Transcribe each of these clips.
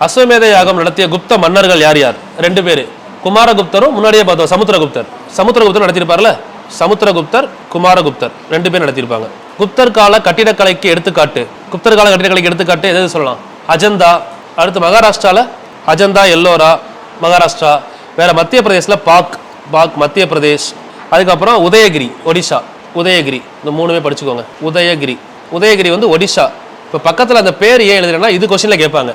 அஸ்வமேத யாகம் நடத்திய குப்த மன்னர்கள் யார் யார்? 2 பேர். குமாரகுப்தரும் முன்னாடியே பார்த்தோம் சமுத்திரகுப்தர். சமுத்திரகுப்தர் நடத்தியிருப்பார்ல, சமுத்திரகுப்தர் குமாரகுப்தர் 2 பேர் நடத்தியிருப்பாங்க. குப்தர் கால கட்டிடக்கலைக்கு எடுத்துக்காட்டு, குப்தர் கால கட்டிடக்கலைக்கு எடுத்துக்காட்டு எது சொல்லலாம்? அஜந்தா. அடுத்து மகாராஷ்டிரால அஜந்தா எல்லோரா மகாராஷ்டிரா. வேற மத்திய பிரதேசில் பாக் மத்திய பிரதேஷ். அதுக்கப்புறம் உதயகிரி ஒடிஷா. உதயகிரி இந்த 3மே படிச்சுக்கோங்க. உதயகிரி வந்து ஒடிஷா. இப்போ பக்கத்தில் அந்த பேர் ஏன் எழுதுறேன்னா இது கொஸ்டின்ல கேட்பாங்க.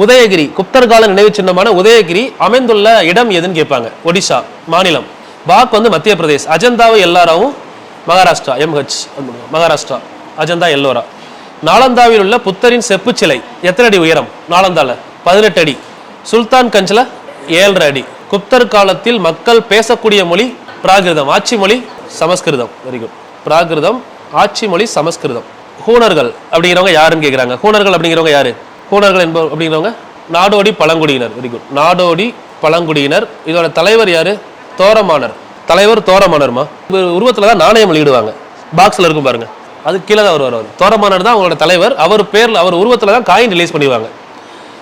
உதயகிரி குப்தர் கால நினைவு சின்னமான உதயகிரி அமைந்துள்ள இடம் எதுன்னு கேட்பாங்க. ஒடிஷா மாநிலம். பாக் வந்து மத்திய பிரதேஷ். அஜந்தாவை எல்லாராவும் மகாராஷ்டிரா. மகாராஷ்டிரா அஜந்தா எல்லோரா. நாலந்தாவில் உள்ள புத்தரின் செப்பு சிலை எத்தனை அடி உயரம்? நாலந்தால 18 அடி. சுல்தான் கஞ்சில் 7.5 அடி. குப்தர் காலத்தில் மக்கள் பேசக்கூடிய மொழி பிராகிருதம், ஆட்சி மொழி சமஸ்கிருதம். Very good. பிராகிருதம், ஆட்சி மொழி சமஸ்கிருதம். ஹூனர்கள் அப்படிங்கிறவங்க யாருன்னு கேட்குறாங்க. ஹூனர்கள் அப்படிங்கிறவங்க யாரு? ஹூனர்கள் அப்படிங்கிறவங்க நாடோடி பழங்குடியினர். Very good. நாடோடி பழங்குடியினர். இதோட தலைவர் யாரு? தோரமானர். தலைவர் தோரமானர்மா. உருவத்தில் தான் நாணயம் வெளியிடுவாங்க. பாக்ஸில் இருக்கும் பாருங்க, அது கீழே தான் வருவார். தோரமானர் தான் அவங்களோட தலைவர். அவர் பேரில் அவர் உருவத்தில் தான் காயின் ரிலீஸ் பண்ணுவாங்க.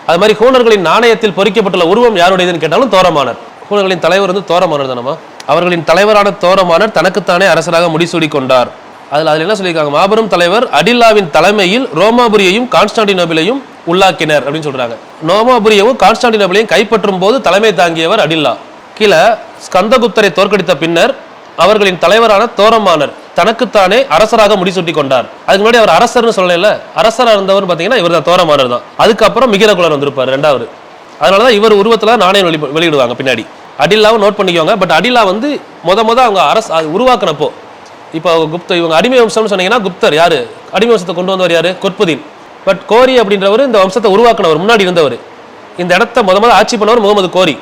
அது மாதிரி ஹூனர்களின் நாணயத்தில் பொறிக்கப்பட்டுள்ள உருவம் யாருடையதுன்னு கேட்டாலும் தோரமானர். ஹூனர்களின் தலைவர் வந்து தோரமானர் தானமா. அவர்களின் தலைவரான தோரமானர் தனக்குத்தானே அரசராக முடிசூடி கொண்டார். அதில் என்ன சொல்லியிருக்காங்க? மாபெரும் தலைவர் அடில்லாவின் தலைமையில் ரோமாபுரியையும் கான்ஸ்டாண்டினோபிளையும் உள்ளாக்கினர் அப்படின்னு சொல்றாங்க. ரோமாபுரியவும் கான்ஸ்டாண்டினோபிளையும் கைப்பற்றும் போது தலைமை தாங்கியவர் அடில்லா. கீழே ஸ்கந்தகுப்தரை தோற்கடித்த பின்னர் அவர்களின் தலைவரான தோரமானர் தனக்குத்தானே அரசராக முடிசூட்டி கொண்டார். அதுக்கு முன்னாடி அவர் அரசர்னு சொல்லல, அரசராக இருந்தவர் பார்த்தீங்கன்னா இவர் தான், தோரமானர் தான். அதுக்கப்புறம் மிகிரகுலர் வந்திருப்பார் 2வது. அதனாலதான் இவர் உருவத்துல நாணயம் வெளியிடுவாங்க பின்னாடி. அடில்லாவை நோட் பண்ணிக்கோங்க. பட் அடில்லா வந்து அவங்க அரசு உருவாக்குனப்போ, இப்போ இவங்க அடிமை வம்சம்னு சொன்னீங்கன்னா குப்தர் யாரு? அடிமை வம்சத்தை கொண்டு வந்தவர் யாரு? குத்புதீன். பட் கோரி அப்படின்றவர் இந்த வம்சத்தை உருவாக்குனவர், முன்னாடி இருந்தவர். இந்த இடத்த முத ஆட்சி பண்ணவர் முகமது கோரி.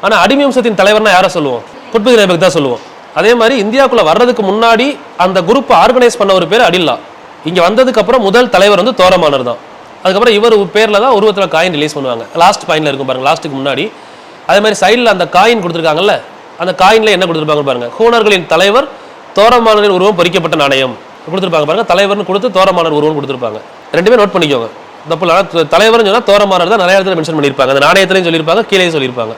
ஆனா அடிமை வம்சத்தின் தலைவர்னா யாரை சொல்லுவோம்? குத்புதீன் ஐபக் தான் சொல்லுவோம். அதே மாதிரி இந்தியாவுக்குள்ள வர்றதுக்கு முன்னாடி அந்த குரூப் ஆர்கனைஸ் பண்ண ஒரு பேர் அடில்லா. இங்க வந்ததுக்கு அப்புறம் முதல் தலைவர் வந்து தோரமானர் தான். அதுக்கப்புறம் இவர் பேர்ல தான் உருவத்தில் காயின் ரிலீஸ் பண்ணுவாங்க. லாஸ்ட் பாயிண்ட்ல இருக்கும் பாருங்க, லாஸ்ட்டுக்கு முன்னாடி. அதே மாதிரி சைடில் அந்த காயின் கொடுத்துருக்காங்கல்ல, அந்த காயின்ல என்ன கொடுத்துருப்பாங்க பாருங்க? ஹூனர்களின் தலைவர் தோரமானரின் உருவம் பொறிக்கப்பட்ட நாணயம் கொடுத்துருப்பாங்க பாருங்க. தலைவர்னு கொடுத்து தோரமானர் உருவம் கொடுத்துருப்பாங்க. 2மே நோட் பண்ணிக்கோங்க. தலைவர்னு சொன்னா தோரமானர் தான் நிறைய இடத்துல மென்ஷன் பண்ணியிருப்பாங்க. அந்த நாணயத்திலையும் சொல்லியிருப்பாங்க, கீழே சொல்லியிருப்பாங்க.